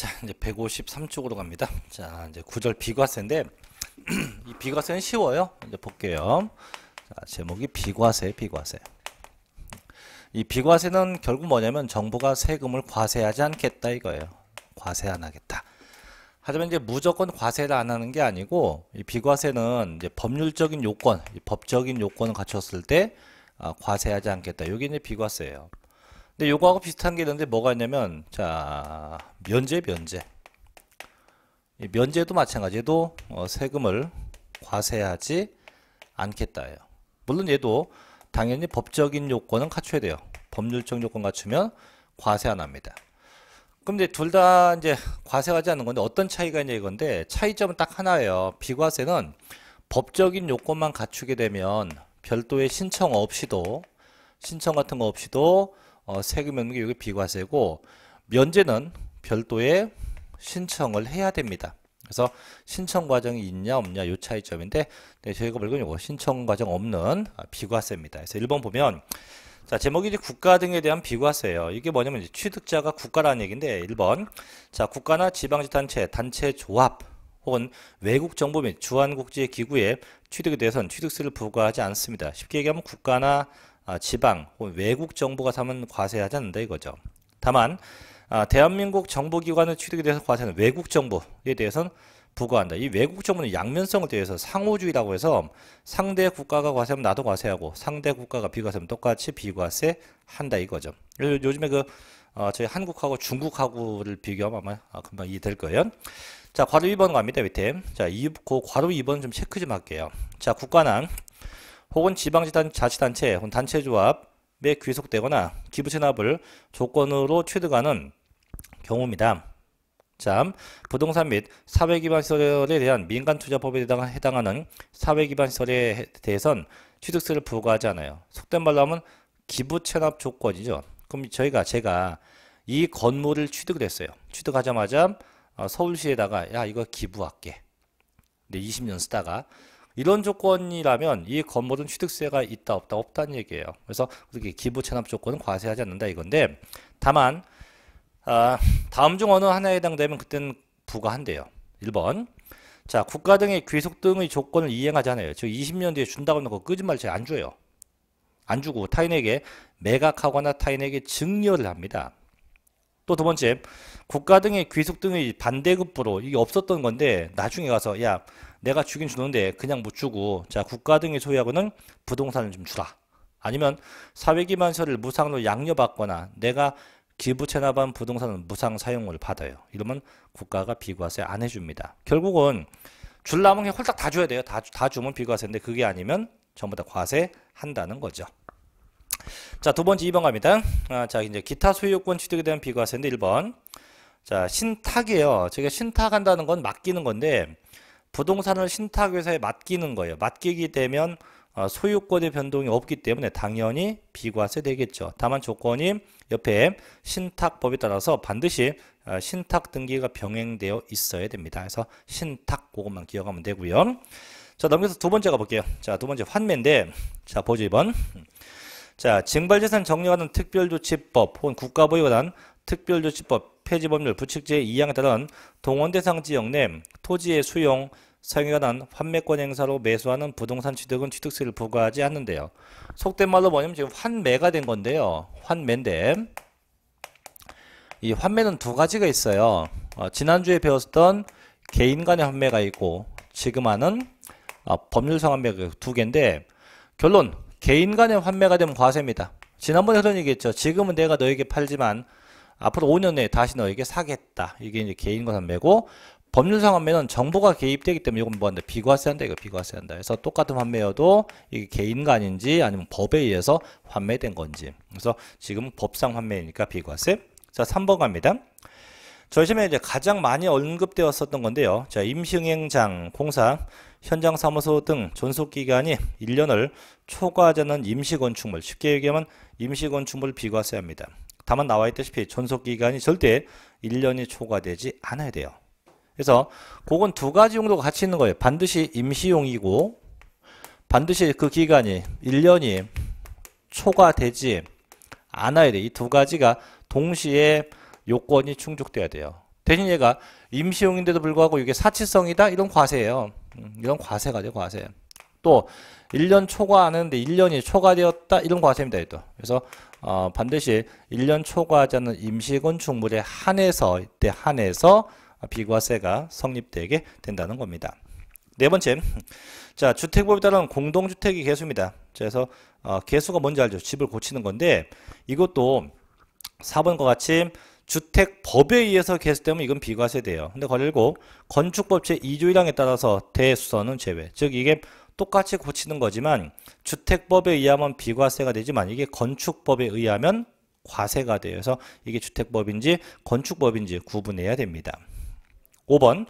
자, 이제 153쪽으로 갑니다. 자, 이제 구절 비과세인데, 이 비과세는 쉬워요. 이제 볼게요. 자, 제목이 비과세. 이 비과세는 결국 뭐냐면 정부가 세금을 과세하지 않겠다 이거예요. 과세 안 하겠다. 하지만 이제 무조건 과세를 안 하는 게 아니고, 이 비과세는 이제 법률적인 요건, 법적인 요건을 갖췄을 때 과세하지 않겠다. 이게 이제 비과세예요. 근데 요거하고 비슷한 게 있는데 뭐가 있냐면, 자, 면제. 이 면제도 마찬가지로 세금을 과세하지 않겠다예요. 물론 얘도 당연히 법적인 요건은 갖춰야 돼요. 법률적 요건 갖추면 과세 안 합니다. 근데 둘 다 이제 과세하지 않는 건데 어떤 차이가 있냐 이건데, 차이점은 딱 하나예요. 비과세는 법적인 요건만 갖추게 되면 별도의 신청 같은 거 없이도 세금 걷는 게 이게 비과세고, 면제는 별도의 신청을 해야 됩니다. 그래서 신청 과정이 있냐 없냐 요 차이점인데, 네, 저희가 보는 이거 신청 과정 없는 비과세입니다. 그래서 1번 보면, 자, 제목이 이제 국가 등에 대한 비과세예요. 이게 뭐냐면 이제 취득자가 국가라는 얘기인데, 1번, 자, 국가나 지방자치단체, 단체 조합 혹은 외국 정부 및 주한국제 기구에 취득에 대해서는 취득세를 부과하지 않습니다. 쉽게 얘기하면 국가나 지방 혹은 외국 정부가 사면 과세하지 않는다 이거죠. 다만 대한민국 정보기관의 취득에 대해서 과세하는 외국 정부에 대해서는 부과한다. 이 외국 정부는 양면성을 대해서 상호주의라고 해서 상대 국가가 과세하면 나도 과세하고 상대 국가가 비과세하면 똑같이 비과세 한다 이거죠. 요즘에 저희 한국하고 중국하고를 비교하면 아마 금방 이해될 거예요. 자, 괄호 2번 갑니다. 밑에. 자, 괄호 2번 좀 체크 좀 할게요. 자, 국가나 혹은 지방자치단체 혹은 단체조합에 귀속되거나 기부채납을 조건으로 취득하는 경우입니다. 자, 부동산 및 사회기반시설에 대한 민간투자법에 해당하는 사회기반시설에 대해선 취득세를 부과하지 않아요. 속된 말로 하면 기부채납 조건이죠. 그럼 제가 이 건물을 취득을 했어요. 취득하자마자 서울시에다가 야 이거 기부할게. 근데 20년 쓰다가 이런 조건이라면 이 건물은 취득세가 있다 없다 없다는 얘기예요. 그래서 그렇게 기부채납 조건은 과세하지 않는다 이건데, 다만 다음 중 어느 하나에 해당되면 그때는 부과한대요. 1번, 자, 국가 등의 귀속 등의 조건을 이행하지 않아요. 즉 20년 뒤에 준다고 하는 거 거짓말 잘 안 줘요. 안 주고 타인에게 매각하거나 타인에게 증여를 합니다. 또 두 번째, 국가 등의 귀속 등의 반대급부로 이게 없었던 건데 나중에 가서 야 내가 주긴 주는데 그냥 못 주고, 자, 국가 등이 소유하고는 부동산을 좀 주라. 아니면 사회기반시설을 무상으로 양려받거나 내가 기부채납한 부동산은 무상 사용을 받아요. 이러면 국가가 비과세 안 해줍니다. 결국은 줄라면 그냥 홀딱 다 줘야 돼요. 다 주면 비과세인데 그게 아니면 전부 다 과세한다는 거죠. 자, 두 번째 2번 갑니다. 자, 이제 기타 소유권 취득에 대한 비과세인데 1번. 자, 신탁이에요. 제가 신탁한다는 건 맡기는 건데, 부동산을 신탁회사에 맡기는 거예요. 맡기게 되면 소유권의 변동이 없기 때문에 당연히 비과세 되겠죠. 다만 조건이 옆에 신탁법에 따라서 반드시 신탁 등기가 병행되어 있어야 됩니다. 그래서 신탁 그것만 기억하면 되고요. 자, 넘겨서 두 번째 가볼게요. 자, 두 번째 환매인데, 자, 보죠 2번. 자, 징발재산 정리하는 특별조치법 혹은 국가보유에 관한 특별조치법 폐지법률 부칙제 2항에 따른 동원대상 지역 내 토지의 수용, 사용에 관한 환매권 행사로 매수하는 부동산 취득은 취득세를 부과하지 않는데요. 속된 말로 뭐냐면 지금 환매가 된 건데요. 환매인데 이 환매는 두 가지가 있어요. 지난주에 배웠던 개인 간의 환매가 있고 지금 하는 법률상 환매가 두 개인데, 결론 개인 간의 환매가 되면 과세입니다. 지난번에 그런 얘기했죠. 지금은 내가 너에게 팔지만 앞으로 5년 내에 다시 너에게 사겠다. 이게 이제 개인 간 환매고, 법률상 환매는 정보가 개입되기 때문에 이건 뭐한다? 비과세한다. 이거 비과세한다. 그래서 똑같은 환매여도 이게 개인 간인지 아니면 법에 의해서 환매된 건지. 그래서 지금 법상 환매니까 비과세. 자, 3번 갑니다. 저희 시험에 이제 가장 많이 언급되었었던 건데요. 자, 임시응행장, 공사, 현장 사무소 등 존속 기간이 1년을 초과하지 않는 임시건축물, 쉽게 얘기하면 임시건축물을 비과세합니다. 다만 나와 있다시피 존속 기간이 절대 1년이 초과되지 않아야 돼요. 그래서 그건 두 가지 용도가 같이 있는 거예요. 반드시 임시용이고 반드시 그 기간이 1년이 초과되지 않아야 돼. 이 두 가지가 동시에 요건이 충족돼야 돼요. 대신 얘가 임시용인데도 불구하고 이게 사치성이다? 이런 과세예요. 이런 과세가 돼요, 과세. 또 1년 초과 안 했는데 1년이 초과되었다? 이런 과세입니다. 또. 그래서 반드시 1년 초과하지 않는 임시건축물에 한해서 이때 한해서 비과세가 성립되게 된다는 겁니다. 네 번째, 자 주택법에 따른 공동주택의 개수입니다. 그래서 개수가 뭔지 알죠? 집을 고치는 건데 이것도 4번과 같이 주택법에 의해서 개수되면 이건 비과세돼요. 근데 그리고 건축법 제2조 1항에 따라서 대수선은 제외. 즉 이게 똑같이 고치는 거지만 주택법에 의하면 비과세가 되지만 이게 건축법에 의하면 과세가 돼요. 그래서 이게 주택법인지 건축법인지 구분해야 됩니다. 5번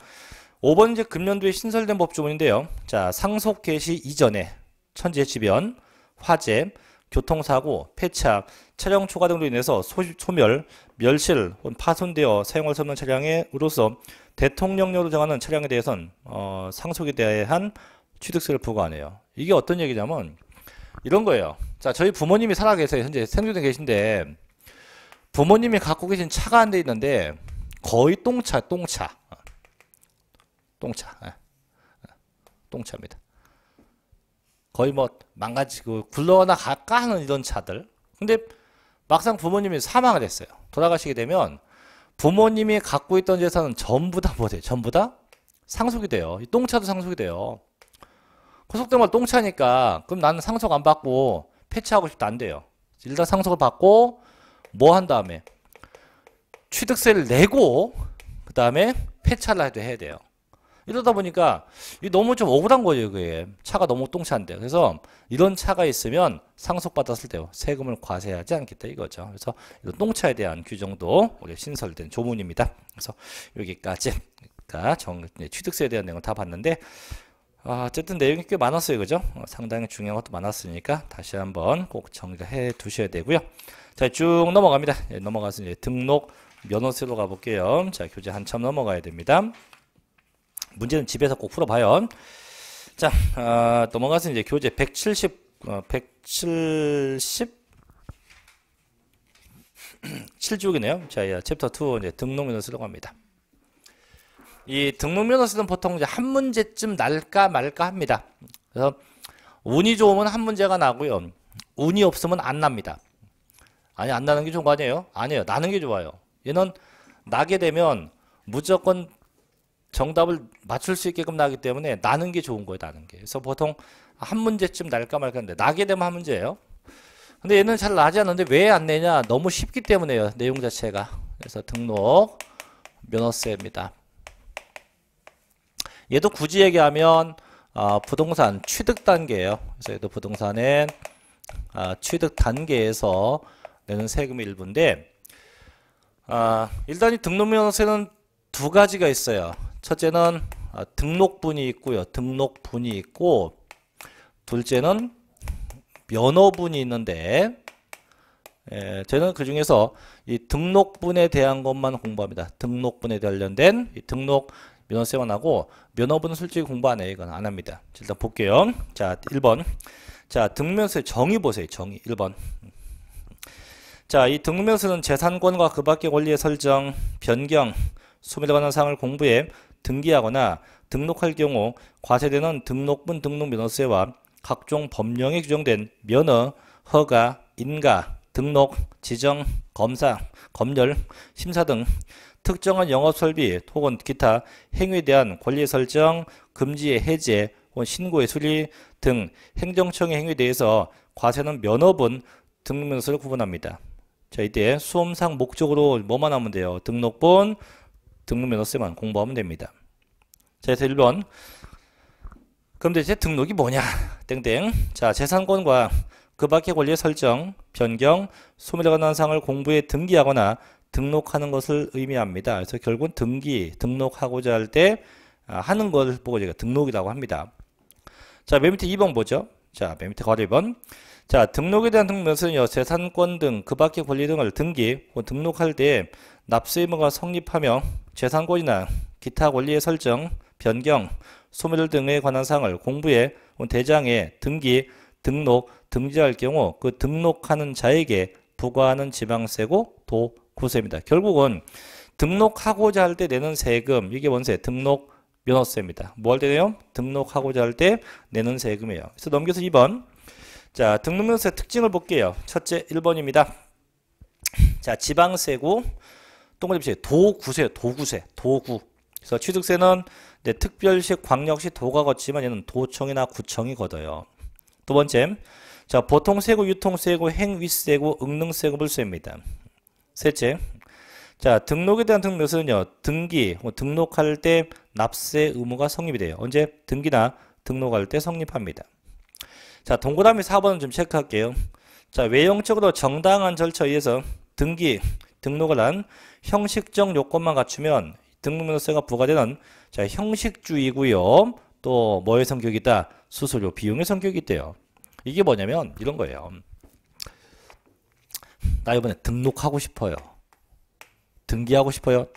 이제 금년도에 신설된 법조문인데요. 자, 상속 개시 이전에 천재지변, 화재, 교통사고, 폐차, 차량 초과 등으로 인해서 소멸, 멸실, 파손되어 사용할 수 없는 차량으로서 대통령령으로 정하는 차량에 대해서는 상속에 대한 취득세를 부과하네요. 이게 어떤 얘기냐면 이런 거예요. 자, 저희 부모님이 살아 계세요. 현재 생존에 계신데 부모님이 갖고 계신 차가 한 대 있는데 거의 똥차입니다. 거의 뭐 망가지고 굴러가나 갈까 하는 이런 차들. 근데 막상 부모님이 사망을 했어요. 돌아가시게 되면 부모님이 갖고 있던 재산은 전부 다 뭐돼요? 전부 다 상속이 돼요. 이 똥차도 상속이 돼요. 그 속된 말 똥차니까 그럼 나는 상속 안 받고 폐차하고 싶다 안 돼요. 일단 상속을 받고 뭐 한 다음에 취득세를 내고 그 다음에 폐차를 해야 돼요. 이러다 보니까 너무 좀 억울한 거예요. 그게 차가 너무 똥차인데. 그래서 이런 차가 있으면 상속받았을 때 세금을 과세하지 않겠다 이거죠. 그래서 이런 똥차에 대한 규정도 우리 신설된 조문입니다. 그래서 여기까지가 취득세에 대한 내용을 다 봤는데 어쨌든 내용이 꽤 많았어요. 그죠? 상당히 중요한 것도 많았으니까 다시 한번 꼭 정리를 해 두셔야 되고요. 자, 쭉 넘어갑니다. 넘어가서 이제 등록 면허세로 가볼게요. 자, 교재 한참 넘어가야 됩니다. 문제는 집에서 꼭 풀어봐요. 자, 넘어가서 이제 교재 177쪽이네요. 자, 챕터 2 이제 등록면허세로 갑니다. 이 등록면허세는 보통 이제 한 문제쯤 날까 말까 합니다. 그래서 운이 좋으면 한 문제가 나고요. 운이 없으면 안 납니다. 아니, 안 나는 게 좋은 거 아니에요? 아니에요. 나는 게 좋아요. 얘는 나게 되면 무조건 정답을 맞출 수 있게끔 나기 때문에 나는 게 좋은 거예요. 나는 게. 그래서 보통 한 문제쯤 날까 말까 하는데 나게 되면 한 문제예요. 근데 얘는 잘 나지 않는데 왜 안 내냐? 너무 쉽기 때문에요. 내용 자체가. 그래서 등록 면허세입니다. 얘도 굳이 얘기하면 부동산 취득 단계예요. 그래서 얘도 부동산은 취득 단계에서 내는 세금의 일부인데 일단 이 등록면허세는 두 가지가 있어요. 첫째는 등록분이 있고요. 등록분이 있고 둘째는 면허분이 있는데 저는 그 중에서 이 등록분에 대한 것만 공부합니다. 등록분에 관련된 이 등록 면허세만 하고 면허분은 솔직히 공부 안 해요. 이건 안 합니다. 일단 볼게요. 자, 1번. 자, 등록면허세 정의 보세요. 정의 1번. 자, 이 등록면허세는 재산권과 그 밖의 권리의 설정, 변경, 소멸에 관한 사항을 공부해 등기하거나 등록할 경우 과세되는 등록분 등록면허세와 각종 법령에 규정된 면허, 허가, 인가, 등록, 지정, 검사, 검열, 심사 등 특정한 영업설비 혹은 기타 행위에 대한 권리의 설정, 금지의 해제 혹은 신고의 수리 등 행정청의 행위에 대해서 과세는 면허분, 등록면허세를 구분합니다. 자, 이때 수험상 목적으로 뭐만 하면 돼요? 등록분, 등록면허세만 공부하면 됩니다. 자, 1번. 그럼 대체 등록이 뭐냐? 땡땡. 자, 재산권과 그 밖의 권리의 설정, 변경, 소멸에 관한 사항을 공부해 등기하거나 등록하는 것을 의미합니다. 그래서 결국은 등록하고자 할 때 하는 걸 보고 제가 등록이라고 합니다. 자, 맨 밑에 2번 보죠. 자, 맨 밑에 괄호 2번. 자, 등록에 대한 등록면허는요, 재산권 등 그 밖의 권리 등을 등기 혹은 등록할 때 납세 의무가 성립하며 재산권이나 기타 권리의 설정, 변경, 소멸 등에 관한 사항을 공부에 혹은 대장에 등기, 등록, 등재할 경우 그 등록하는 자에게 부과하는 지방세고 도구세입니다. 결국은 등록하고자 할 때 내는 세금, 이게 뭔세? 등록 면허세입니다. 뭐 할 때 내요? 등록하고자 할 때 내는 세금이에요. 그래서 넘겨서 2번. 자, 등록면허세 특징을 볼게요. 첫째 1번입니다. 자, 지방세고 동그라미 치 도구세요. 도구. 그래서 취득세는 이제 특별시, 광역시, 도가 걷지만 얘는 도청이나 구청이 걷어요. 두 번째, 자, 보통세고, 유통세고, 행위세고, 응능세고, 불세입니다. 셋째, 자, 등록에 대한 등록세는요, 등기, 등록할 때 납세 의무가 성립이 돼요. 언제? 등기나 등록할 때 성립합니다. 자, 동그라미 4번은 좀 체크할게요. 자, 외형적으로 정당한 절차에 의해서 등록을 한 형식적 요건만 갖추면 등록면허세가 부과되는 자, 형식주의고요. 또 뭐의 성격이다? 수수료, 비용의 성격이 있대요. 이게 뭐냐면 이런 거예요. 나 이번에 등록하고 싶어요. 등기하고 싶어요.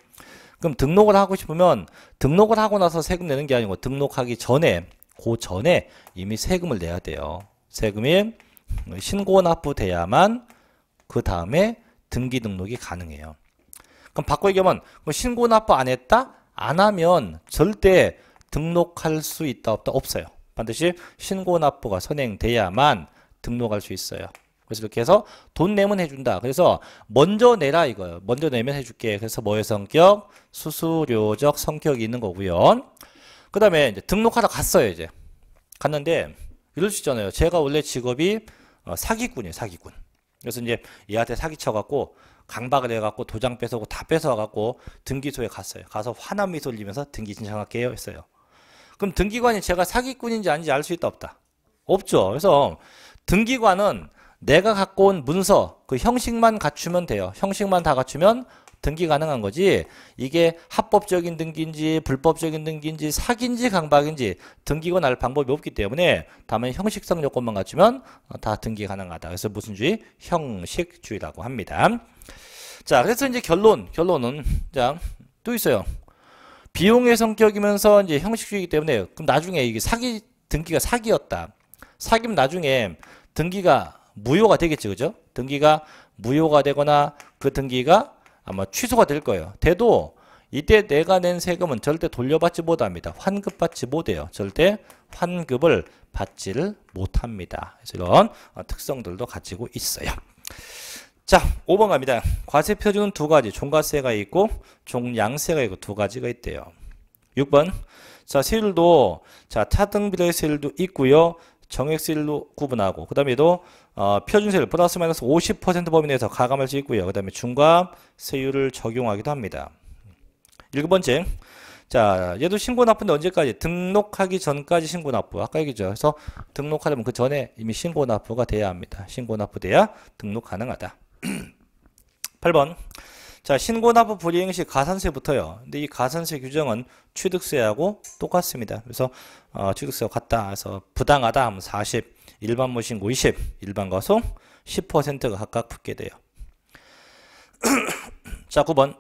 그럼 등록을 하고 싶으면 등록을 하고 나서 세금 내는 게 아니고 등록하기 전에 그 전에 이미 세금을 내야 돼요. 세금이 신고 납부돼야만 그 다음에 등기 등록이 가능해요. 그럼 바꿔 얘기하면 신고 납부 안 했다? 안 하면 절대 등록할 수 있다 없다? 없어요. 반드시 신고 납부가 선행돼야만 등록할 수 있어요. 그래서 이렇게 해서 돈 내면 해준다. 그래서 먼저 내라 이거예요. 먼저 내면 해줄게. 그래서 뭐의 성격? 수수료적 성격이 있는 거고요. 그 다음에 이제 등록하러 갔어요. 이제 갔는데 이럴 수 있잖아요. 제가 원래 직업이 사기꾼이에요. 사기꾼. 그래서 이제 얘한테 사기쳐갖고 강박을 해갖고 도장 뺏어오고 다 뺏어와갖고 등기소에 갔어요. 가서 환한 미소 흘리면서 등기 신청할게요 했어요. 그럼 등기관이 제가 사기꾼인지 아닌지 알 수 있다 없다? 없죠. 그래서 등기관은 내가 갖고 온 문서 그 형식만 갖추면 돼요. 형식만 다 갖추면 등기 가능한 거지. 이게 합법적인 등기인지 불법적인 등기인지 사기인지 강박인지 등기관 알 방법이 없기 때문에 다만 형식성 요건만 갖추면 다 등기 가능하다. 그래서 무슨 주의? 형식주의라고 합니다. 자, 그래서 이제 결론은 자, 또 있어요. 비용의 성격이면서 이제 형식주의이기 때문에 그럼 나중에 이게 등기가 사기였다. 사기면 나중에 등기가 무효가 되겠지, 그죠? 등기가 무효가 되거나 그 등기가 아마 취소가 될 거예요. 돼도 이때 내가 낸 세금은 절대 돌려받지 못합니다. 환급받지 못해요. 절대 환급을 받지를 못합니다. 그래서 이런 특성들도 가지고 있어요. 자, 5번 갑니다. 과세 표준은 두 가지, 종가세가 있고 종량세가 있고 두 가지가 있대요. 6번. 자, 세율도 자, 차등비례 세율도 있고요. 정액세율로 구분하고 그 다음에도 표준세율 플러스 마이너스 50% 범위 내에서 가감할 수 있고요. 그 다음에 중과세율을 적용하기도 합니다. 7번째, 자, 얘도 신고 납부인데 언제까지? 등록하기 전까지 신고 납부. 아까 얘기죠. 그래서 등록하려면 그 전에 이미 신고 납부가 돼야 합니다. 신고 납부돼야 등록 가능하다. 8번. 자, 신고 납부 불이행 시 가산세부터요. 근데 이 가산세 규정은 취득세하고 똑같습니다. 그래서 취득세와 같다. 그래서 부당하다 하면 40, 일반 무신고 20, 일반 과속 10%가 각각 붙게 돼요. 자, 9번.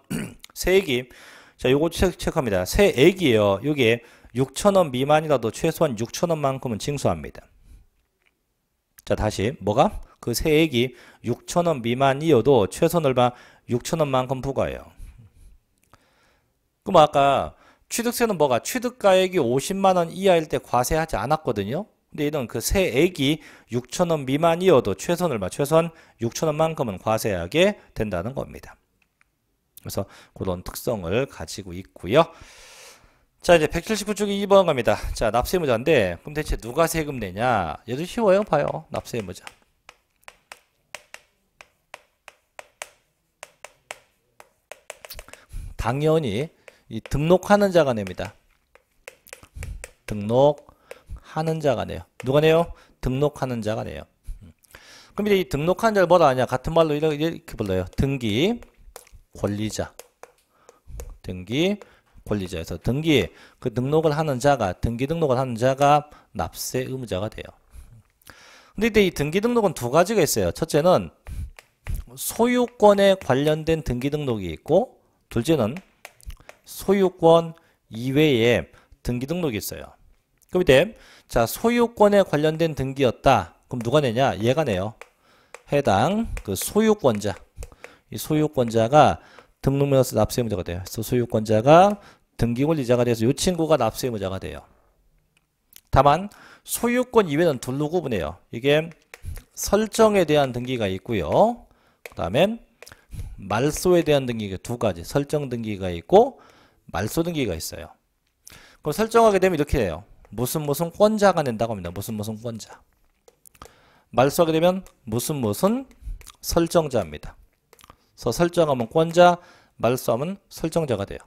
세액이 자, 요거 체크합니다. 세액이에요. 요게 6,000원 미만이라도 최소한 6,000원만큼은 징수합니다. 자, 다시 뭐가? 그 세액이 6,000원 미만이어도 최소한 얼마? 6,000원만큼 부과해요. 그럼 아까 취득세는 뭐가? 취득가액이 50만원 이하일 때 과세하지 않았거든요. 근데 이런 그 세액이 6,000원 미만이어도 최소한 얼마? 최소한 6,000원만큼은 과세하게 된다는 겁니다. 그래서 그런 특성을 가지고 있고요. 자, 이제 179쪽이 2번 갑니다. 자, 납세의무자인데 그럼 대체 누가 세금 내냐? 얘도 쉬워요. 봐요. 납세의무자. 당연히 이 등록하는 자가 냅니다. 등록하는 자가 내요. 누가 내요? 등록하는 자가 내요. 그럼 이제 이 등록하는 자를 뭐라 하냐? 같은 말로 이렇게 불러요. 등기 권리자. 등기 권리자에서 등기 그 등록을 하는 자가 등기 등록을 하는 자가 납세 의무자가 돼요. 근데 이때 이 등기 등록은 두 가지가 있어요. 첫째는 소유권에 관련된 등기 등록이 있고 둘째는 소유권 이외에 등기 등록이 있어요. 그럼 이때 자, 소유권에 관련된 등기였다. 그럼 누가 내냐? 얘가 내요. 해당 그 소유권자. 이 소유권자가 등록명세 납세 의무자가 돼요. 그래서 소유권자가 등기권리자가 돼서 이 친구가 납세 의무자가 돼요. 다만 소유권 이외에는 둘로 구분해요. 이게 설정에 대한 등기가 있고요. 그 다음에 말소에 대한 등기가 두 가지. 설정 등기가 있고 말소 등기가 있어요. 그럼 설정하게 되면 이렇게 돼요. 무슨 권자가 낸다고 합니다. 무슨 권자. 말소하게 되면 무슨 설정자입니다. 그래서 설정하면 권자, 말소하면 설정자가 돼요.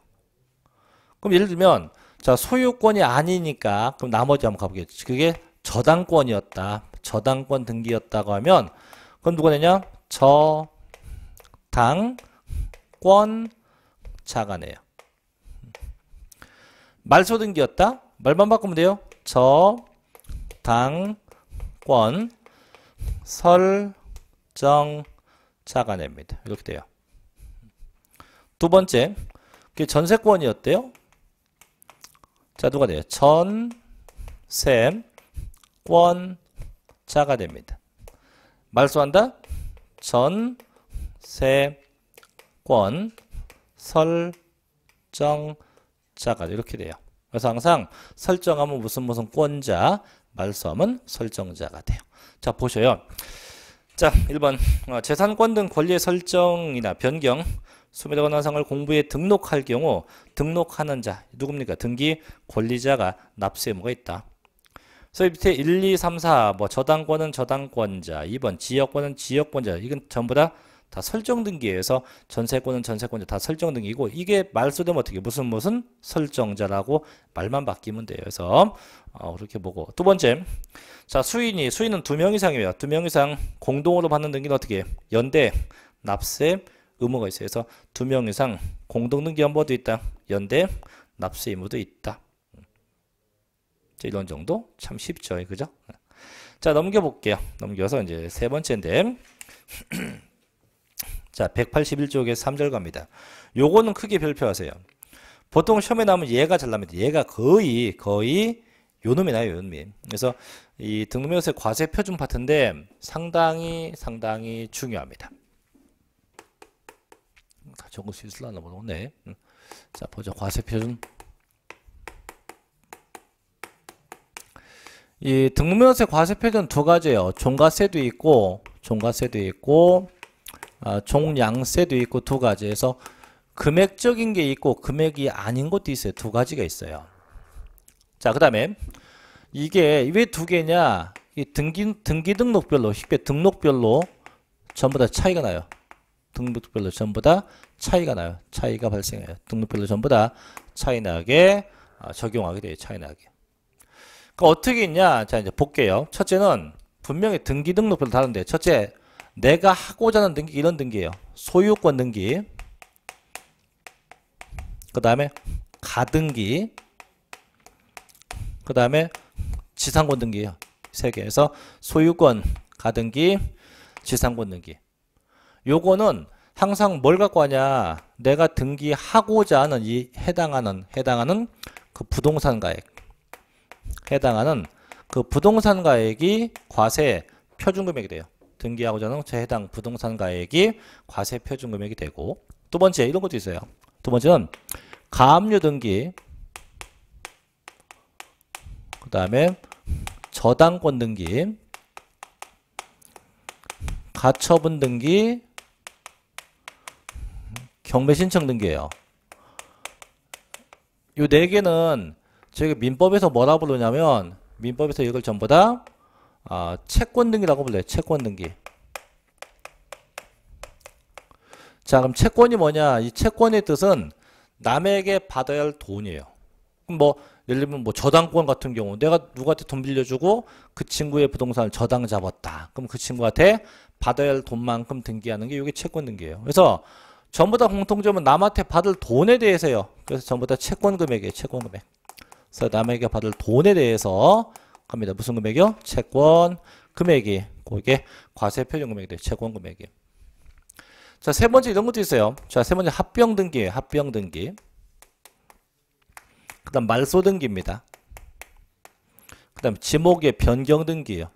그럼 예를 들면 자 소유권이 아니니까 그럼 나머지 한번 가보겠지. 그게 저당권이었다. 저당권 등기였다고 하면 그럼 누가 되냐? 저당권자가 내요. 말소 등기였다? 말만 바꾸면 돼요. 저당권 설정자가 냅니다. 이렇게 돼요. 두 번째, 그게 전세권이었대요. 자, 누가 돼요? 전세권자가 됩니다. 말소한다? 전세권 설정자가 이렇게 돼요. 그래서 항상 설정하면 무슨 권자, 말소하면 설정자가 돼요. 자, 보셔요. 자, 1번 재산권 등 권리의 설정이나 변경, 소멸 권한상을 공부에 등록할 경우 등록하는 자, 누굽니까? 등기 권리자가 납세 의무가 있다. 그래서 밑에 1, 2, 3, 4, 뭐 저당권은 저당권자, 2번 지역권은 지역권자, 이건 전부 다 설정 등기에서 전세권은 전세권자 다 설정 등기고 이게 말소되면 어떻게 무슨 설정자라고 말만 바뀌면 돼요. 그래서 그렇게 보고 두 번째 자 수인은 2명 이상이에요. 2명 이상 공동으로 받는 등기는 어떻게 연대 납세 의무가 있어요. 그래서 2명 이상 공동 등기 연보도 있다. 연대 납세 의무도 있다. 이런 정도 참 쉽죠. 그죠? 자 넘겨볼게요. 넘겨서 이제 세 번째인데 자, 181쪽에 3절 갑니다. 요거는 크게 별표하세요. 보통 시험에 나오면 얘가 잘 납니다. 얘가 거의 요 놈이 나요, 요 놈이. 그래서 이 등록명세 과세 표준 파트인데 상당히 중요합니다. 다 적을 수 있을라나 모르겠네. 자, 보자. 과세 표준. 이 등록명세 과세 표준 두 가지예요. 종가세도 있고 종량세도 있고 두 가지에서 금액적인 게 있고 금액이 아닌 것도 있어요. 두 가지가 있어요. 자, 그 다음에 이게 왜 두 개냐? 이 등기 등록별로, 등록별로 전부 다 차이가 나요. 등록별로 전부 다 차이가 나요. 차이가 발생해요. 등록별로 전부 다 차이 나게 적용하게 돼요. 차이 나게. 그러니까 어떻게 있냐? 자, 이제 볼게요. 첫째는 분명히 등기 등록별로 다른데 첫째 내가 하고자 하는 등기 이런 등기예요. 소유권 등기, 그 다음에 가등기, 그 다음에 지상권 등기예요. 세 개에서 소유권, 가등기, 지상권 등기. 요거는 항상 뭘 갖고 하냐? 내가 등기하고자 하는 이 해당하는 그 부동산 가액, 해당하는 그 부동산 가액이 과세 표준 금액이 돼요. 등기하고자 하는 해당 부동산 가액이 과세 표준 금액이 되고 두 번째 이런 것도 있어요. 두 번째는 가압류 등기, 그 다음에 저당권 등기, 가처분 등기, 경매 신청 등기예요. 요 네 개는 저희가 민법에서 뭐라 부르냐면 민법에서 이걸 전부 다 채권 등기라고 불러요. 채권 등기. 자, 그럼 채권이 뭐냐? 이 채권의 뜻은 남에게 받아야 할 돈이에요. 그럼 뭐 예를 들면 뭐 저당권 같은 경우 내가 누구한테 돈 빌려주고 그 친구의 부동산을 저당 잡았다. 그럼 그 친구한테 받아야 할 돈만큼 등기하는 게 이게 채권 등기예요. 그래서 전부 다 공통점은 남한테 받을 돈에 대해서요. 그래서 전부 다 채권 금액이에요. 채권 금액. 그래서 남에게 받을 돈에 대해서 갑니다. 무슨 금액이요? 채권 금액이 그게 과세 표준 금액이 돼요. 채권 금액이. 자, 세 번째 이런 것도 있어요. 자, 세 번째 합병 등기예요. 합병 등기. 그다음 말소 등기입니다. 그다음 지목의 변경 등기예요.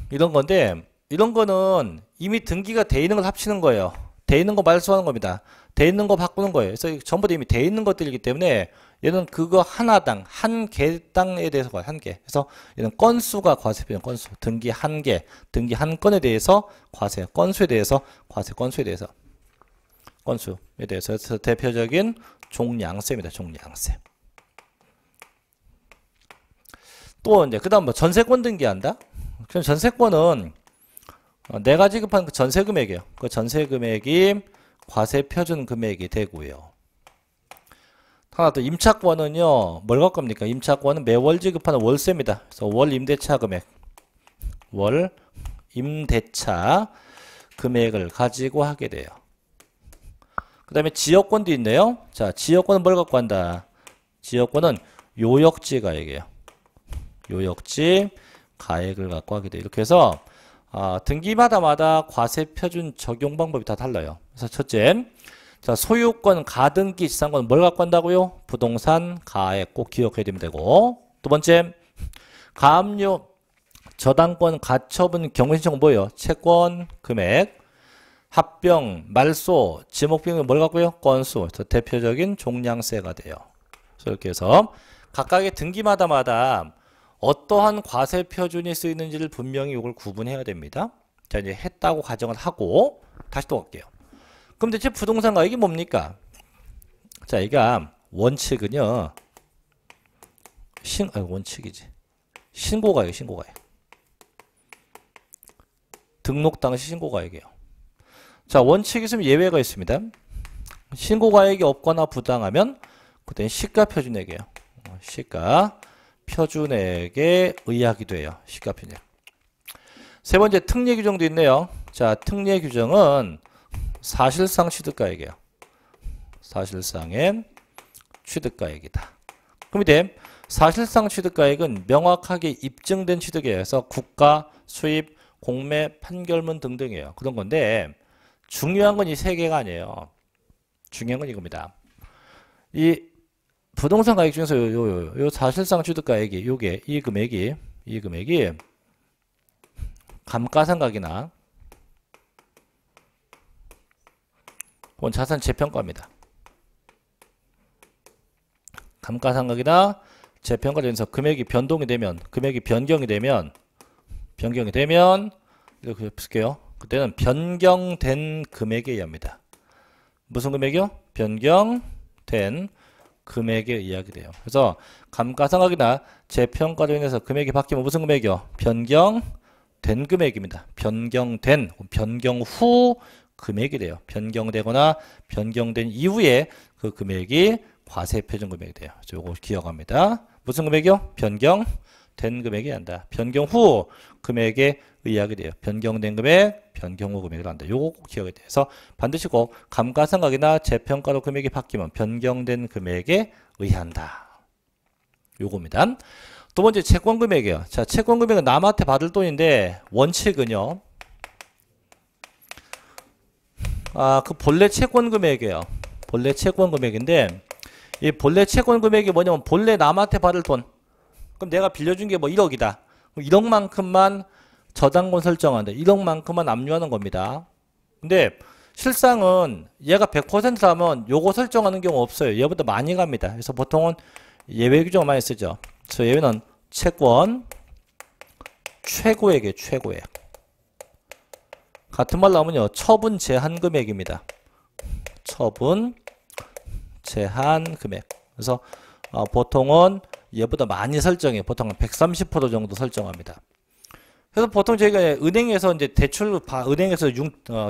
이런 건데 이런 거는 이미 등기가 돼 있는 걸 합치는 거예요. 돼 있는 거 말소하는 겁니다. 돼 있는 거 바꾸는 거예요. 그래서 전부 다 이미 돼 있는 것들이기 때문에 얘는 그거 하나당 한 개당에 대해서 한 개. 그래서 얘는 건수가 과세표준 건수. 등기 한 개, 등기 한 건에 대해서 과세. 건수에 대해서 과세. 건수에 대해서 건수에 대해서 대표적인 종량세입니다. 종량세. 또 이제 그다음 뭐 전세권 등기한다. 그럼 전세권은 내가 지급한 그 전세 금액이에요. 그 전세 금액이 과세 표준 금액이 되고요. 하나 더 임차권은요. 뭘 갖고 겁니까? 임차권은 매월 지급하는 월세입니다. 그래서 월 임대차 금액. 월 임대차 금액을 가지고 하게 돼요. 그 다음에 지역권도 있네요. 자, 지역권은 뭘 갖고 한다? 지역권은 요역지 가액이에요. 요역지 가액을 갖고 하게 돼요. 이렇게 해서 등기마다 과세 표준 적용 방법이 다 달라요. 그래서 첫째, 자, 소유권, 가등기, 지상권은 뭘 갖고 한다고요? 부동산 가액 꼭 기억해야 되면 되고. 두 번째, 가압류, 저당권, 가처분, 경매신청은 뭐예요? 채권, 금액, 합병, 말소, 지목비용은 뭘 갖고요? 건수. 그래서 대표적인 종량세가 돼요. 그래서 이렇게 해서 각각의 등기마다 어떠한 과세 표준이 쓰이는지를 분명히 이걸 구분해야 됩니다. 자, 이제 했다고 가정을 하고 다시 또 갈게요. 그럼 대체 부동산 가액이 뭡니까? 자, 이가 원칙은요. 원칙이지. 신고가액, 신고가액. 등록 당시 신고가액이에요. 자, 원칙이 있으면 예외가 있습니다. 신고가액이 없거나 부당하면 그때는 시가표준액이에요. 시가표준액에 의하기도 해요. 시가표준액. 세 번째, 특례 규정도 있네요. 자, 특례 규정은 사실상 취득가액이에요. 사실상의 취득가액이다. 그럼 이제 사실상 취득가액은 명확하게 입증된 취득이에요. 그래서 국가, 수입, 공매, 판결문 등등이에요. 그런 건데 중요한 건 이 세 개가 아니에요. 중요한 건 이겁니다. 이 부동산 가액 중에서 요 사실상 취득가액이 이 금액이 감가상각이나 혹은 자산 재평가입니다. 감가상각이나 재평가 되면서 금액이 변경이 되면 이렇게 볼게요. 그때는 변경된 금액에 의합니다. 무슨 금액이요? 변경된 금액에 의하게 돼요. 그래서 감가상각이나 재평가로 인해서 금액이 바뀌면 무슨 금액이요? 변경된 금액입니다. 변경 후 금액이 돼요. 변경되거나 변경된 이후에 그 금액이 과세표준 금액이 돼요. 요거 기억합니다. 무슨 금액이요? 변경된 금액이 한다. 변경 후 금액에 의하게 돼요. 변경된 금액, 변경 후 금액을 한다. 요거 꼭 기억해야 돼요. 그래서 반드시 꼭 감가상각이나 재평가로 금액이 바뀌면 변경된 금액에 의한다. 요겁니다. 두 번째, 채권 금액이에요. 자, 채권 금액은 남한테 받을 돈인데 원칙은요. 그 본래 채권 금액이에요. 본래 채권 금액인데 이 본래 채권 금액이 뭐냐면 본래 남한테 받을 돈. 그럼 내가 빌려준 게 뭐 1억이다. 그럼 1억만큼만 저당권 설정한다. 1억만큼만 압류하는 겁니다. 근데 실상은 얘가 100%라면 요거 설정하는 경우 없어요. 얘보다 많이 갑니다. 그래서 보통은 예외 규정을 많이 쓰죠. 그래서 예외는 채권 최고액이에요. 최고액. 같은 말로 하면요. 처분 제한 금액입니다. 처분 제한 금액. 그래서 보통은 얘보다 많이 설정해요. 보통 130% 정도 설정합니다. 그래서 보통 저희가 은행에서 이제 은행에서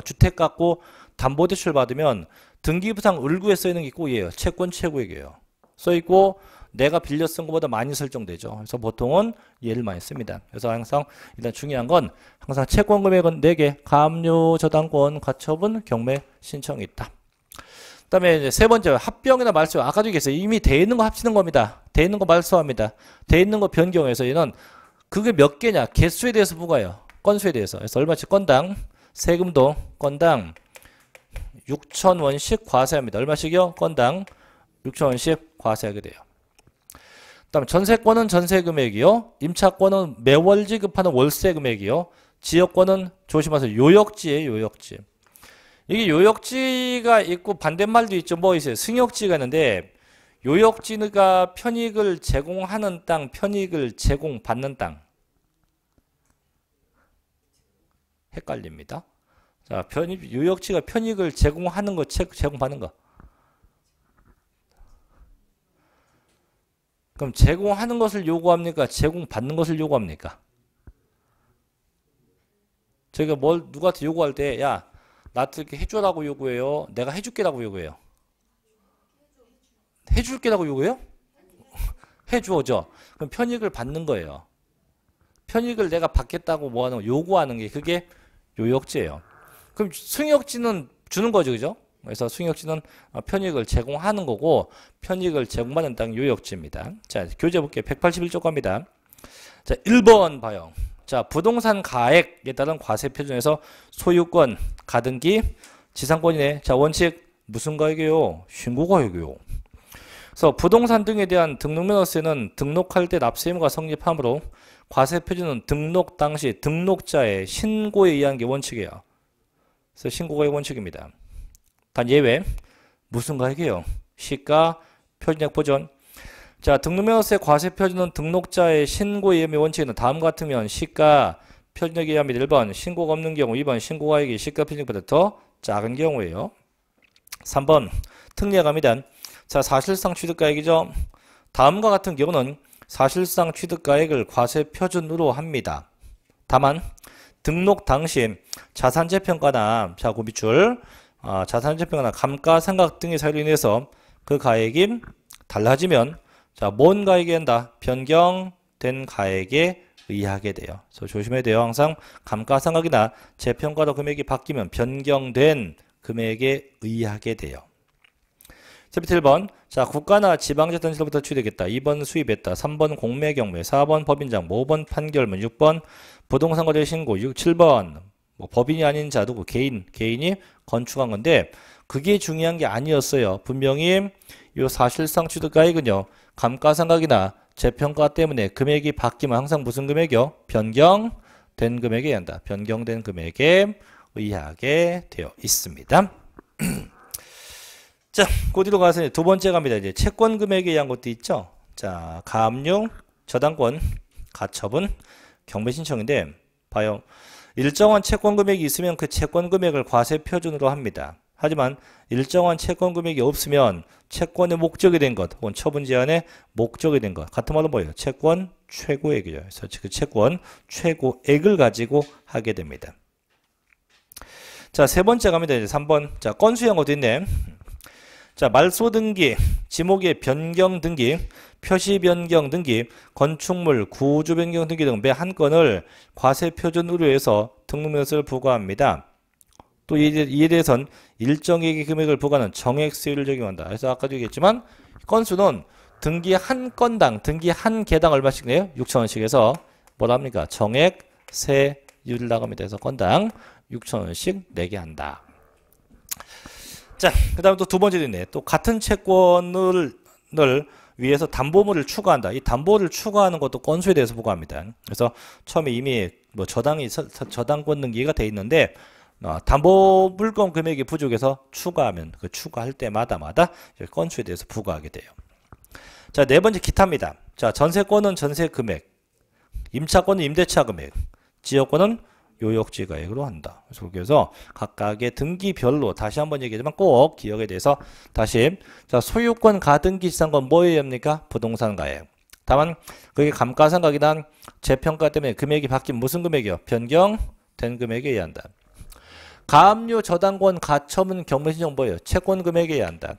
주택 갖고 담보대출 받으면 등기부상 을구에 써있는 게 꼭이에요. 채권 최고액이에요. 써있고 내가 빌려 쓴 것보다 많이 설정되죠. 그래서 보통은 얘를 많이 씁니다. 그래서 항상 일단 중요한 건 항상 채권 금액은 4개, 가압류, 저당권, 가처분, 경매 신청이 있다. 그 다음에 이제 세 번째, 합병이나 말소. 아까도 얘기했어요. 이미 돼 있는 거 합치는 겁니다. 돼 있는 거 말소합니다. 돼 있는 거 변경해서 얘는 그게 몇 개냐? 개수에 대해서 부과해요. 건수에 대해서. 그래서 얼마씩 건당 세금도 건당 6,000원씩 과세합니다. 얼마씩이요? 건당 6,000원씩 과세하게 돼요. 그 다음에 전세권은 전세 금액이요. 임차권은 매월 지급하는 월세 금액이요. 지역권은 조심하세요. 요역지예요. 요역지. 이게 요역지가 있고 반대말도 있죠. 뭐 있어요? 승역지가 있는데 요역지가 편익을 제공하는 땅, 편익을 제공받는 땅. 헷갈립니다. 자, 요역지가 편익을 제공하는 거, 제공받는 거. 그럼 제공하는 것을 요구합니까? 제공받는 것을 요구합니까? 저희가 누구한테 요구할 때, 야, 나한테 이렇게 해줘라고 요구해요? 내가 해줄게라고 요구해요? 해줄게라고 요구해요? 해줘죠. 그럼 편익을 받는 거예요. 편익을 내가 받겠다고 뭐하는 거, 요구하는 게 그게 요역지예요. 그럼 승역지는 주는 거죠, 그죠? 그래서 승역지는 편익을 제공하는 거고 편익을 제공받는 땅 요역지입니다. 자, 교재 볼게요. 181쪽 갑니다. 자, 1번 봐요. 자, 부동산 가액에 따른 과세 표준에서 소유권, 가등기, 지상권이네. 자, 원칙 무슨 가액이에요? 신고가액이요. 그래서 부동산 등에 대한 등록면허세는 등록할 때 납세 의무가 성립하므로 과세 표준은 등록 당시 등록자의 신고에 의한 게 원칙이에요. 그래서 신고가액 원칙입니다. 단 예외 무슨 가액이에요? 시가, 표준액 보전. 자, 등록면허세 과세 표준은 등록자의 신고에 의한 원칙은 다음 같으면 시가, 표준액에 의합니다. 1번 신고가 없는 경우, 2번 신고가액이 시가 표준액보다 더 작은 경우예요. 3번 특례 갑니다. 자, 사실상 취득가액이죠. 다음과 같은 경우는 사실상 취득가액을 과세 표준으로 합니다. 다만 등록 당시 자산재평가나 자고비출, 자산재평가나 감가상각 등의 사유로 인해서 그 가액이 달라지면 자, 뭔 가액에 한다? 변경된 가액에 의하게 돼요. 그래서 조심해야 돼요. 항상 감가상각이나 재평가로 금액이 바뀌면 변경된 금액에 의하게 돼요. 자, 밑에 1번. 자, 국가나 지방자치단체로부터 취득했다. 2번 수입했다. 3번 공매 경매. 4번 법인장. 5번 판결문. 6번 부동산 거래 신고. 7번 뭐 법인이 아닌 자 누구 개인이 건축한 건데 그게 중요한 게 아니었어요. 분명히 이 사실상 취득가액은요. 감가상각이나 재평가 때문에 금액이 바뀌면 항상 무슨 금액이요? 변경된 금액에 의한다. 변경된 금액에 의하게 되어 있습니다. 자, 그 뒤로 가서 두 번째 갑니다. 이제 채권 금액에 의한 것도 있죠. 자, 가압류, 저당권, 가처분, 경매 신청인데 봐요. 일정한 채권 금액이 있으면 그 채권 금액을 과세 표준으로 합니다. 하지만 일정한 채권 금액이 없으면 채권의 목적이 된 것, 혹은 처분 제한의 목적이 된 것, 같은 말로 뭐예요? 채권 최고액이죠. 그래서 그 채권 최고액을 가지고 하게 됩니다. 자, 세 번째 갑니다. 이제 3번. 자, 건수형 어디 있네? 자, 말소 등기, 지목의 변경 등기, 표시 변경 등기, 건축물 구조 변경 등기 등 매 한 건을 과세 표준 의료에서 등록면허세를 부과합니다. 또 이에 대해서는 일정액의 금액을 부과하는 정액세율을 적용한다. 그래서 아까도 얘기했지만 건수는 등기 한 건당, 등기 한 개당 얼마씩 내요? 6,000원씩 해서 뭐라 합니까? 정액세율을 나갑니다. 그래서 건당 6,000원씩 내게 한다. 자, 그 다음 또 두 번째도 있네. 또 같은 채권을 위해서 담보물을 추가한다. 이 담보를 추가하는 것도 건수에 대해서 부과합니다. 그래서 처음에 이미 뭐 저당권 등기가 돼 있는데 담보 물건 금액이 부족해서 추가하면 그 추가할 때마다 건수에 대해서 부과하게 돼요. 자, 네 번째 기타입니다. 자, 전세권은 전세 금액, 임차권은 임대차 금액, 지역권은 요역지 가액으로 한다. 그래서 각각의 등기별로 다시 한번 얘기하지만 꼭 기억에 대해서 다시 자, 소유권 가등기 지상권 뭐에 의합니까? 부동산 가액. 다만 그게 감가상각이나 재평가 때문에 금액이 바뀐 무슨 금액이요? 변경된 금액에 의한다. 가압류 저당권 가처분 경매신청 뭐예요? 채권 금액에 의한다.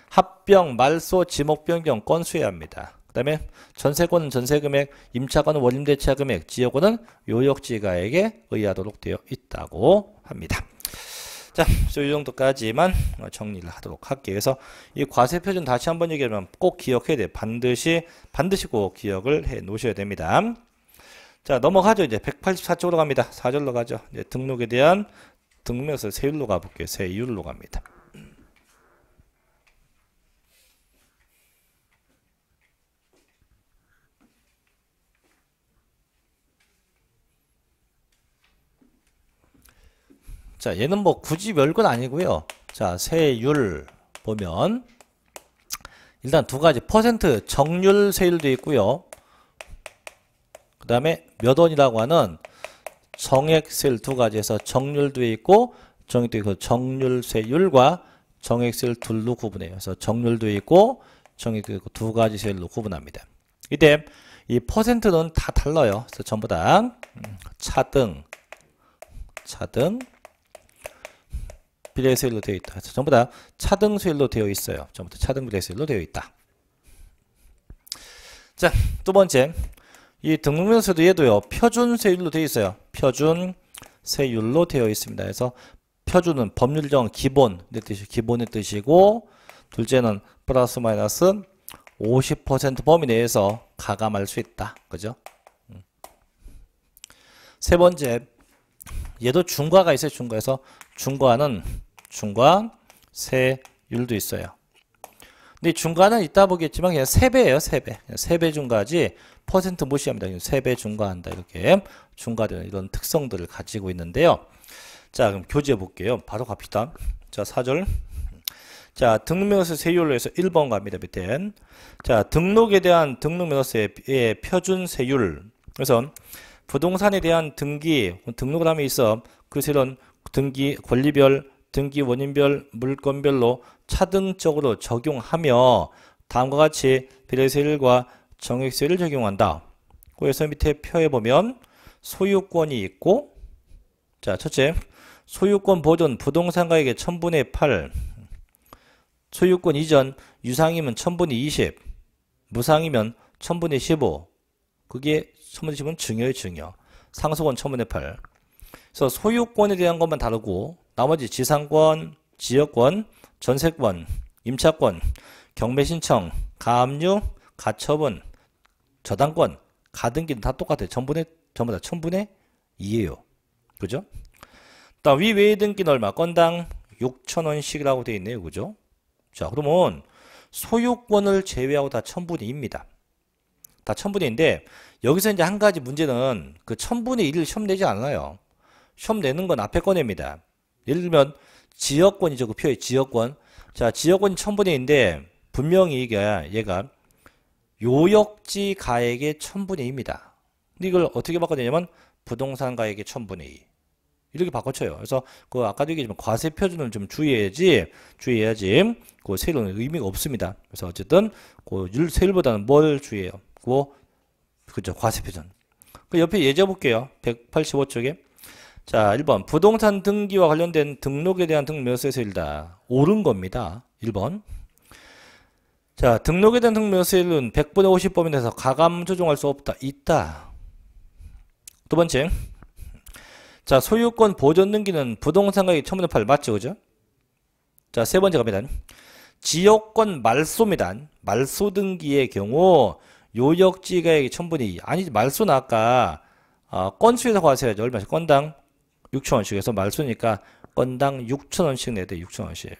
합병 말소 지목 변경 건수에 합니다. 그 다음에 전세권은 전세금액, 임차권은 원임대차 금액, 지역권은 요역지가액에 의하도록 되어 있다고 합니다. 자, 이 정도까지만 정리를 하도록 할게요. 그래서 이 과세표준 다시 한번 얘기하면 꼭 기억해야 돼요. 반드시 꼭 기억을 해 놓으셔야 됩니다. 자, 넘어가죠. 이제 184쪽으로 갑니다. 4절로 가죠. 이제 등록에 대한 등록면허세 세율로 가볼게요. 세율로 갑니다. 자, 얘는 뭐 굳이 별건 아니고요. 자, 세율 보면 일단 두 가지 퍼센트 정률 세율도 있고요. 그 다음에 몇 원이라고 하는 정액세율 두 가지에서 정률도 있고 정액도 있고 정률세율과 정액세율 둘로 구분해요. 그래서 정률도 있고 정액도 있고 두 가지 세율로 구분합니다. 이때 이 퍼센트는 다 달라요. 그래서 전부 다 차등 비례세율로 되어 있다. 그래서 전부 다 차등세율로 되어 있어요. 전부 다 차등 비례세율로 되어 있다. 자, 두 번째 이 등록명세도 얘도요 표준세율로 되어 있어요. 표준세율로 되어 있습니다. 그래서 표준은 법률정 기본의 뜻이고 둘째는 플러스 마이너스 50% 범위 내에서 가감할 수 있다. 그죠? 세 번째 얘도 중과가 있어요. 중과에서 중과는 중과세율도 있어요. 근데 중과는 이따 보겠지만 그냥 3배예요. 3배. 3배 중과지 퍼센트 무시합니다. 3배 중과한다. 이렇게 중과되는 이런 특성들을 가지고 있는데요. 자, 그럼 교재해 볼게요. 바로 갑시다. 자, 4절. 자, 등록명세 세율로 해서 1번 갑니다. 밑에. 자, 등록에 대한 등록명세의 표준 세율. 그래서 부동산에 대한 등록을 함에 있어 그 세율은 등기 권리별, 등기 원인별, 물건별로 차등적으로 적용하며 다음과 같이 비례세율과 정액세율을 적용한다. 그래서 밑에 표에 보면 소유권이 있고, 자, 첫째, 소유권 보존 부동산가액의 1000분의 8, 소유권 이전 유상이면 1000분의 20, 무상이면 1000분의 15. 그게 1000분의 10은 증여의 증여. 상속은 1000분의 8. 그래서 소유권에 대한 것만 다르고 나머지 지상권, 지역권, 전세권, 임차권, 경매신청, 가압류, 가처분, 저당권, 가등기는 다 똑같아요. 전부 다 1000분의 2예요. 그죠? 다음 위외의 등기는 얼마? 건당 6,000원씩이라고 되어 있네요. 그죠? 자, 그러면 소유권을 제외하고 다 1000분의 2입니다. 다 1000분의 2인데 여기서 이제 한 가지 문제는 그 1000분의 1을 시험 내지 않아요. 시험 내는 건 앞에 꺼냅니다. 예를 들면 지역권이죠. 그 표에 지역권. 자, 지역권이 1000분의 2인데 분명히 얘가 요역지 가액의 1000분의 2입니다. 근데 이걸 어떻게 바꿔내냐면 부동산 가액의 1000분의 2. 이렇게 바꿔쳐요. 그래서 그 아까도 얘기했지만 과세 표준을 좀 주의해야지 그 세율은 의미가 없습니다. 그래서 어쨌든 그 세율보다는 뭘 주의해요? 그죠? 과세 표준. 그 옆에 예제 볼게요. 185쪽에. 자, 1번 부동산 등기와 관련된 등록에 대한 등록명세 세율이다. 옳은 겁니다. 1번. 자, 등록에 대한 등록명세율은 100분의 50 범위 내에서 가감 조정할 수 없다. 있다. 두 번째. 자, 소유권 보존 등기는 부동산 가액 1000분의 8 맞죠? 그죠? 자, 세 번째 갑니다. 지역권 말소입니다. 말소 등기의 경우 요역지 가액이 1000분의 2. 아니지, 말소는 아까 건수에서 과세해야죠. 얼마씩? 건당 6,000원씩 해서 말소니까 건당 6,000원씩 내야 돼. 6,000원씩.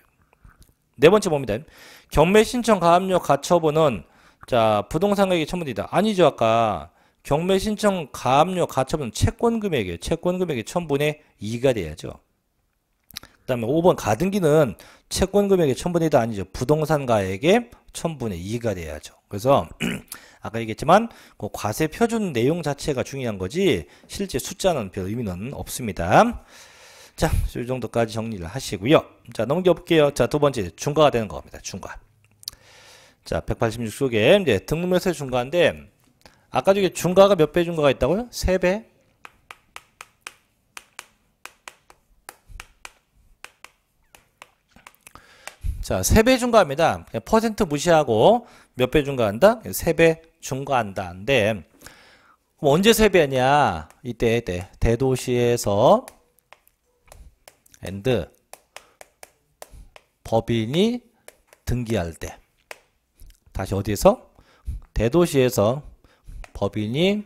네 번째 봅니다. 경매 신청 가압류 가처분은 자, 부동산 가액이 1000분의 2다. 아니죠. 아까 경매 신청 가압류 가처분 채권 금액이에요. 채권 금액이 1000분의 2가 돼야죠. 그 다음에 5번 가등기는 채권 금액의 1000분의 2도 아니죠. 부동산 가액의 1000분의 2가 돼야죠. 그래서 아까 얘기했지만 그 과세 표준 내용 자체가 중요한 거지 실제 숫자는 별 의미는 없습니다. 자, 이 정도까지 정리를 하시고요. 자, 넘겨볼게요. 자, 두 번째 중과가 되는 겁니다. 중과. 자, 186쪽에 이제 등록명세 중과인데 아까 저기 중과가 몇 배 중과가 있다고요? 3배? 자, 3배 중과합니다. 그냥 퍼센트 무시하고 몇 배 중과한다? 3배 중과한다. 근데 그럼 언제 3배냐? 이때 대도시에서 and 법인이 등기할 때. 다시 어디에서? 대도시에서 법인이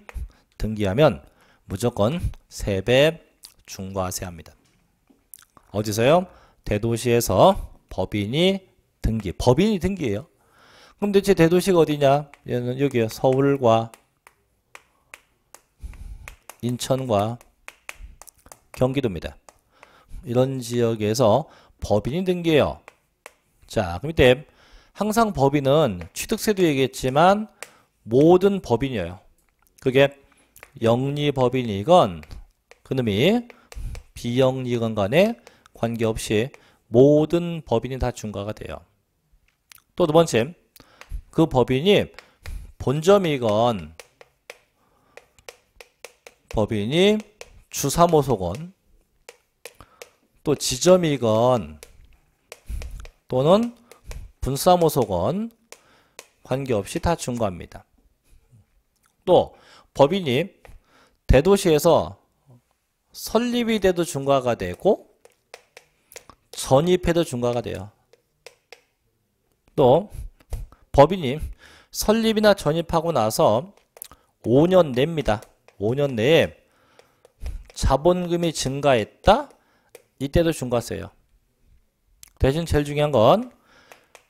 등기하면 무조건 3배 중과세 합니다. 어디서요? 대도시에서 법인이 법인이 등기예요. 그럼 대체 대도시가 어디냐? 얘는 여기요. 서울과 인천과 경기도입니다. 이런 지역에서 법인이 등기해요. 자, 그럼 이때 항상 법인은 취득세도 얘기했지만 모든 법인이에요. 그게 영리법인이건 그놈이 비영리건 간에 관계없이 모든 법인이 다 중과가 돼요. 또 두 번째, 그 법인이 본점이건 법인이 주사모소건 또 지점이건 또는 분사모소건 관계없이 다 중과합니다. 또 법인이 대도시에서 설립이 돼도 중과가 되고 전입해도 중과가 돼요. 또 법인이 설립이나 전입하고 나서 5년 내입니다. 5년 내에 자본금이 증가했다? 이때도 중과세요. 대신 제일 중요한 건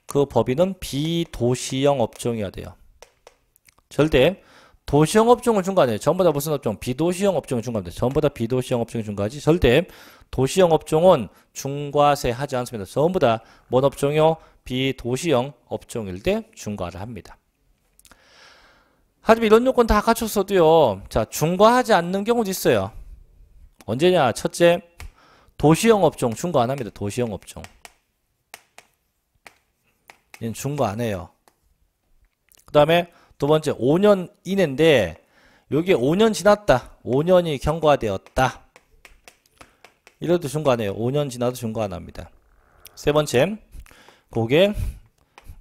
그 법인은 비도시형 업종이어야 돼요. 절대 도시형 업종을 중과 안 해요. 전부 다 무슨 업종? 비도시형 업종을 중과합니다. 전부 다 비도시형 업종을 중과하지. 절대 도시형 업종은 중과세 하지 않습니다. 전부 다 뭔 업종이요? 비도시형 업종일 때 중과를 합니다. 하지만 이런 요건 다 갖췄어도요. 자, 중과하지 않는 경우도 있어요. 언제냐? 첫째, 도시형 업종 중과 안 합니다. 도시형 업종. 얘는 중과 안 해요. 그 다음에 두 번째, 5년 이내인데 여기에 5년 지났다. 5년이 경과되었다. 이래도 중과 안 해요. 5년 지나도 중과 안 합니다. 세 번째, 그게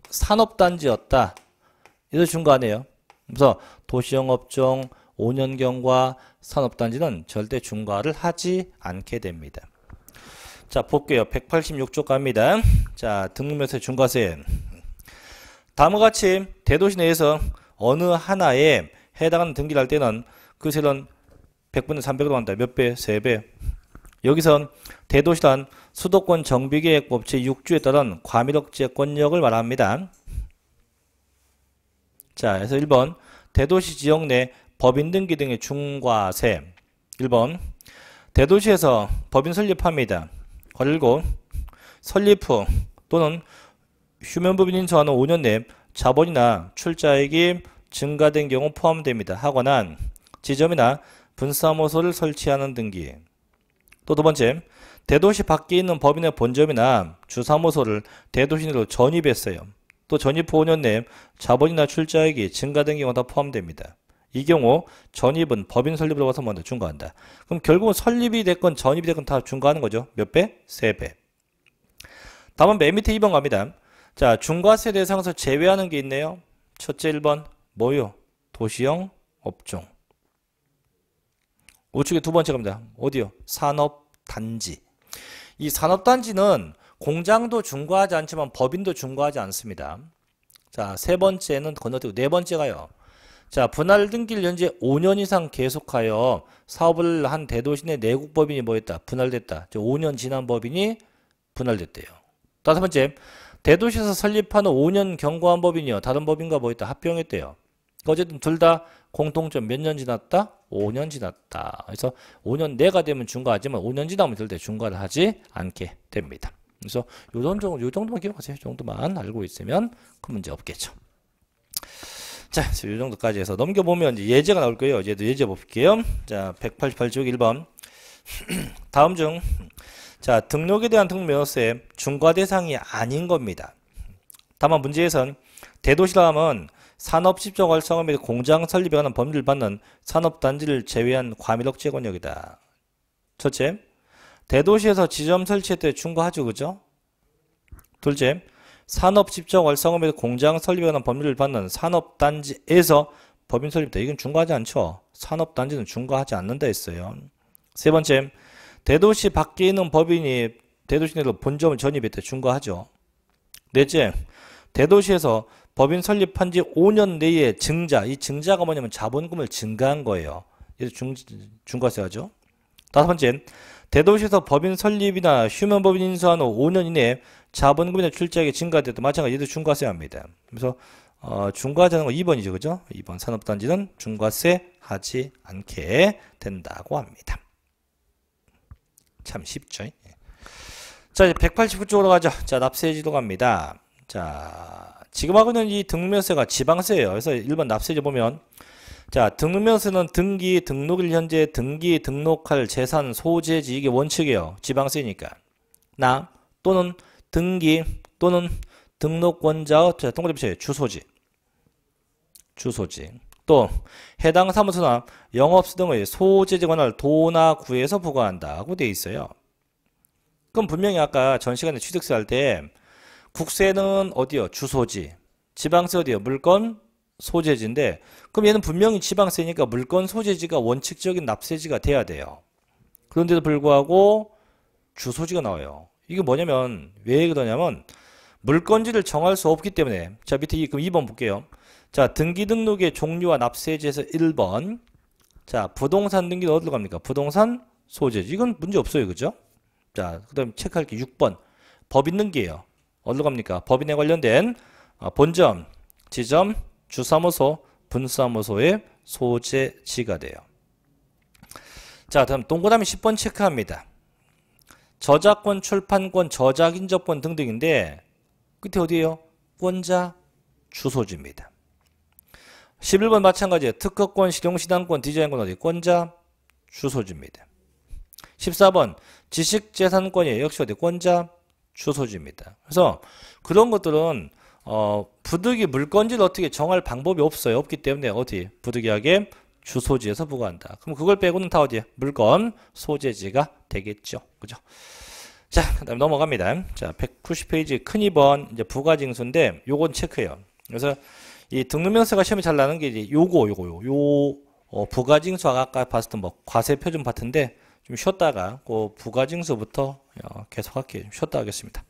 산업단지였다. 이래도 중과 안 해요. 그래서 도시형 업종, 5년 경과, 산업단지는 절대 중과를 하지 않게 됩니다. 자, 볼게요. 186쪽 갑니다. 자, 등록명세 중과세. 다음과 같이 대도시 내에서 어느 하나에 해당하는 등기를 할 때는 그 세는 100분의 300으로 한다. 몇 배? 3배. 여기선 대도시란 수도권 정비계획법 제6조에 따른 과밀억제권력을 말합니다. 자, 그래서 1번 대도시 지역 내 법인 등기 등의 중과세. 1번 대도시에서 법인 설립합니다. 그리고 설립 후 또는 휴면법인 인수하는 5년 내 자본이나 출자액이 증가된 경우 포함됩니다. 하거나 지점이나 분사모소를 설치하는 등기. 또 두 번째, 대도시 밖에 있는 법인의 본점이나 주사모소를 대도시 내로 전입했어요. 또 전입 후 5년 내 자본이나 출자액이 증가된 경우가 다 포함됩니다. 이 경우 전입은 법인 설립으로 봐서 먼저 중과한다. 그럼 결국은 설립이 됐건 전입이 됐건 다 중과하는 거죠. 몇 배? 3배. 다음은 맨 밑에 2번 갑니다. 자, 중과세 대상에서 제외하는 게 있네요. 첫째 1번 뭐요? 도시형 업종. 우측에 두 번째 갑니다. 어디요? 산업단지. 이 산업단지는 공장도 중과하지 않지만 법인도 중과하지 않습니다. 자, 세 번째는 건너뛰고 네 번째가요. 자, 분할 등기를 현재 5년 이상 계속하여 사업을 한 대도시 내 내국법인이 뭐했다? 분할됐다. 5년 지난 법인이 분할됐대요. 다섯 번째, 대도시에서 설립하는 5년 경과한 법인이요. 다른 법인과 뭐했다? 합병했대요. 어쨌든 둘 다 공통점 몇 년 지났다? 5년 지났다. 그래서 5년 내가 되면 중과하지만 5년 지나면 절대 중과를 하지 않게 됩니다. 그래서 요 정도만 기억하세요. 이 정도만 알고 있으면 큰 문제 없겠죠. 자, 이 정도까지 해서 넘겨보면 이제 예제가 나올 거예요. 얘도 예제 볼게요. 자, 188쪽 1번. 다음 중, 자, 등록에 대한 등록명세 중과 대상이 아닌 겁니다. 다만 문제에선 대도시라면 산업집적 활성화 및 공장 설립에 관한 법률을 받는 산업단지를 제외한 과밀억제권력이다. 첫째, 대도시에서 지점 설치할 때 중과하죠. 그죠? 둘째, 산업집적 활성화 및 공장 설립에 관한 법률을 받는 산업단지에서 법인 설립다. 이건 중과하지 않죠. 산업단지는 중과하지 않는다 했어요. 세 번째, 대도시 밖에 있는 법인이 대도시 내로 본점을 전입할 때 중과하죠. 넷째, 대도시에서 법인 설립한 지 5년 내에 증자, 이 증자가 뭐냐면 자본금을 증가한 거예요. 그래서 중과세 하죠. 다섯 번째, 대도시에서 법인 설립이나 휴면법인 인수한 후 5년 이내에 자본금이나 출자액이 증가됐다. 마찬가지로 얘도 중과세 합니다. 그래서 중과하자는 거 2번이죠. 그죠? 2번 산업단지는 중과세 하지 않게 된다고 합니다. 참 쉽죠? 자, 이제 189쪽으로 가죠. 자, 납세지도 갑니다. 자, 지금 하고 있는 이 등록명세가 지방세예요. 그래서 1번 납세지 보면, 자, 등록명세는 등기, 등록일 현재 등기, 등록할 재산, 소재지, 이게 원칙이에요. 지방세니까. 나, 또는 등기, 또는 등록권자, 자, 동그라미 쳐요. 주소지. 주소지. 또, 해당 사무소나 영업소 등의 소재지 관할 도나 구에서 부과한다고 되어 있어요. 그럼 분명히 아까 전 시간에 취득세 할 때, 국세는 어디요? 주소지. 지방세 어디요? 물건, 소재지인데, 그럼 얘는 분명히 지방세니까 물건, 소재지가 원칙적인 납세지가 돼야 돼요. 그런데도 불구하고 주소지가 나와요. 이게 뭐냐면, 왜 그러냐면, 물건지를 정할 수 없기 때문에, 자, 밑에 그럼 2번 볼게요. 자, 등기 등록의 종류와 납세지에서 1번. 자, 부동산 등기는 어디로 갑니까? 부동산, 소재지. 이건 문제 없어요. 그죠? 자, 그 다음 체크할 게 6번. 법인 등기예요. 어디로 갑니까? 법인에 관련된 본점, 지점, 주사무소, 분사무소의 소재지가 돼요. 자, 다음 동그라미 10번 체크합니다. 저작권, 출판권, 저작인접권 등등인데 끝에 어디에요? 권자, 주소지입니다. 11번 마찬가지예요. 특허권, 실용시단권, 디자인권 어디? 권자, 주소지입니다. 14번 지식재산권이에요. 역시 어디? 권자, 주소지입니다. 그래서 그런 것들은 부득이 물건지를 어떻게 정할 방법이 없어요. 없기 때문에 어디? 부득이하게 주소지에서 부과한다. 그럼 그걸 빼고는 다 어디에? 물건, 소재지가 되겠죠. 그죠? 자, 그 다음에 넘어갑니다. 자, 190페이지 큰 2번 이제 부가징수인데 요건 체크해요. 그래서 이 등록명세가 시험이 잘 나는 게 이제 요거 부가징수 아까 봤었던 뭐 과세표준 파트인데 좀 쉬었다가 그 부가징수부터 계속 할게요. 좀 쉬었다 하겠습니다.